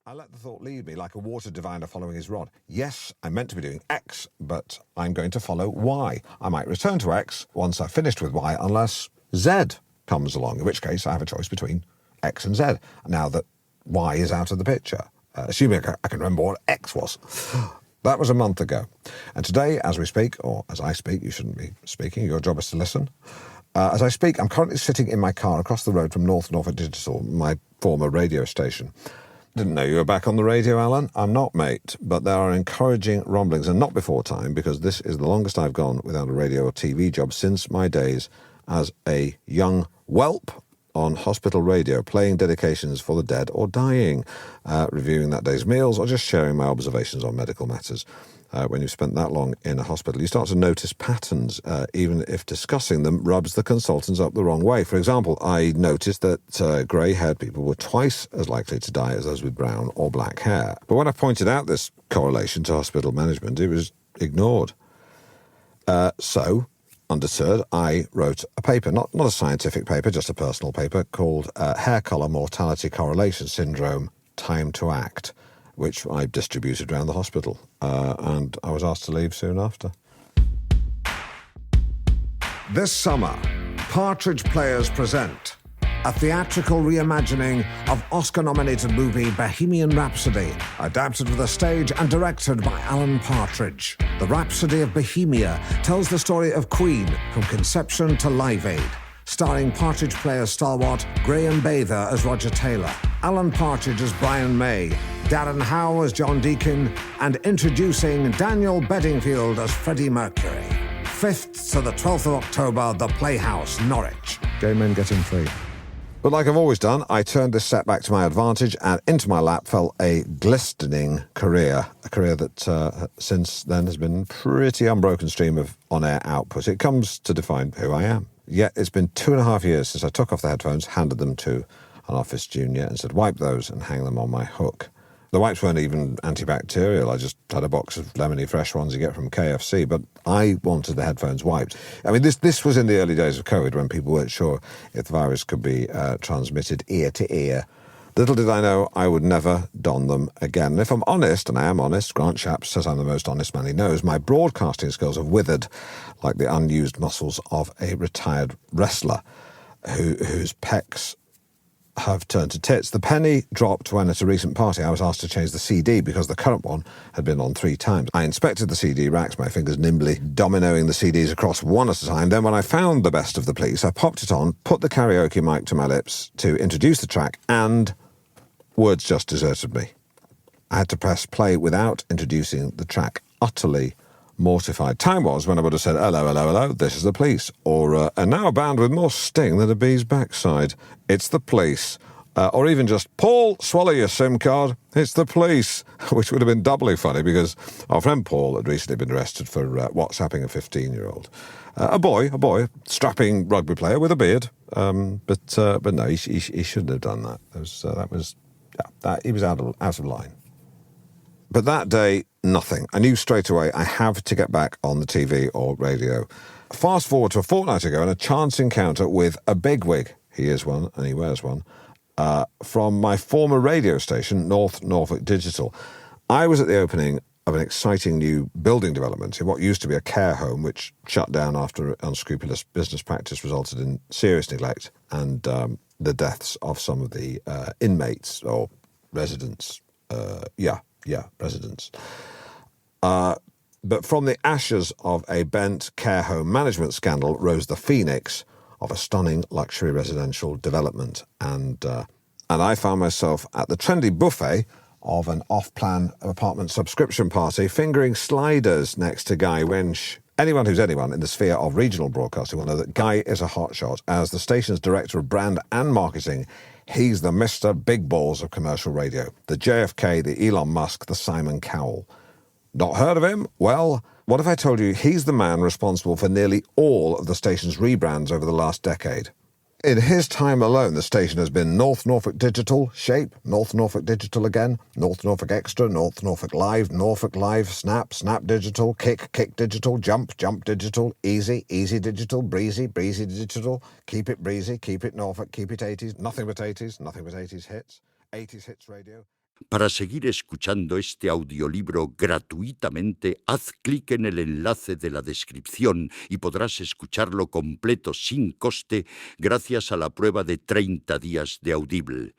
I let the thought lead me like a water diviner following his rod. Yes, I'm meant to be doing X, but I'm going to follow Y. I might return to X once I've finished with Y, unless Z comes along, in which case I have a choice between X and Z, now that Y is out of the picture, assuming I can remember what X was. That was a month ago. And today, as we speak, or as I speak, you shouldn't be speaking, your job is to listen. As I speak, I'm currently sitting in my car across the road from North Norfolk Digital, my former radio station. Didn't know you were back on the radio, Alan. I'm not, mate, but there are encouraging rumblings, and not before time, because this is the longest I've gone without a radio or TV job since my days as a young whelp on hospital radio, playing dedications for the dead or dying, reviewing that day's meals, or just sharing my observations on medical matters. When you've spent that long in a hospital, you start to notice patterns, even if discussing them rubs the consultants up the wrong way. For example, I noticed that grey-haired people were twice as likely to die as those with brown or black hair. But when I pointed out this correlation to hospital management, it was ignored. So, undeterred, I wrote a paper, not a scientific paper, just a personal paper, called Hair Colour Mortality Correlation Syndrome, Time to Act, which I distributed around the hospital, and I was asked to leave soon after. This summer, Partridge Players present a theatrical reimagining of Oscar-nominated movie Bohemian Rhapsody, adapted for the stage and directed by Alan Partridge. The Rhapsody of Bohemia tells the story of Queen from conception to Live Aid, starring Partridge Players stalwart Graham Bather as Roger Taylor, Alan Partridge as Brian May, Darren Howe as John Deacon, and introducing Daniel Bedingfield as Freddie Mercury. 5th to the 12th of October, The Playhouse, Norwich. Gay men get in free. But like I've always done, I turned this setback to my advantage, and into my lap fell a glistening career, a career that since then has been a pretty unbroken stream of on-air output. It comes to define who I am. Yet it's been 2.5 years since I took off the headphones, handed them to an office junior and said, wipe those and hang them on my hook. The wipes weren't even antibacterial. I just had a box of lemony fresh ones you get from KFC, but I wanted the headphones wiped. I mean, this was in the early days of COVID when people weren't sure if the virus could be transmitted ear to ear. Little did I know I would never don them again. And if I'm honest, and I am honest, Grant Shapps says I'm the most honest man he knows, my broadcasting skills have withered like the unused muscles of a retired wrestler whose pecs have turned to tits. The penny dropped when at a recent party I was asked to change the CD because the current one had been on 3 times. I inspected the CD racks, my fingers nimbly dominoing the CDs across one at a time. Then when I found The Best of the Police, I popped it on, put the karaoke mic to my lips to introduce the track, and words just deserted me. I had to press play without introducing the track, utterly mortified. Time was when I would have said, hello, hello, hello, this is the police. Or, and now a band with more sting than a bee's backside. It's the police. Or even just, Paul, swallow your SIM card. It's the police. Which would have been doubly funny because our friend Paul had recently been arrested for WhatsApping a 15-year-old. A boy, strapping rugby player with a beard. But no, he shouldn't have done that. He was out of line. But that day, nothing. I knew straight away I have to get back on the TV or radio. Fast forward to a fortnight ago and a chance encounter with a bigwig, he is one and he wears one, from my former radio station, North Norfolk Digital. I was at the opening of an exciting new building development in what used to be a care home, which shut down after unscrupulous business practice resulted in serious neglect and the deaths of some of the inmates or residents. Residents. But from the ashes of a bent care home management scandal rose the phoenix of a stunning luxury residential development. And I found myself at the trendy buffet of an off-plan apartment subscription party, fingering sliders next to Guy Winch. Anyone who's anyone in the sphere of regional broadcasting will know that Guy is a hotshot. As the station's director of brand and marketing, he's the Mr. Big Balls of commercial radio. The JFK, the Elon Musk, the Simon Cowell. Not heard of him? Well, what if I told you he's the man responsible for nearly all of the station's rebrands over the last decade? In his time alone, the station has been North Norfolk Digital, Shape, North Norfolk Digital again, North Norfolk Extra, North Norfolk Live, Snap, Snap Digital, Kick Digital, Jump Digital, Easy Digital, Breezy Digital, Keep It Breezy, Keep It Norfolk, Keep It 80s, Nothing but 80s hits, 80s hits radio. Para seguir escuchando este audiolibro gratuitamente, haz clic en el enlace de la descripción y podrás escucharlo completo sin coste gracias a la prueba de 30 días de Audible.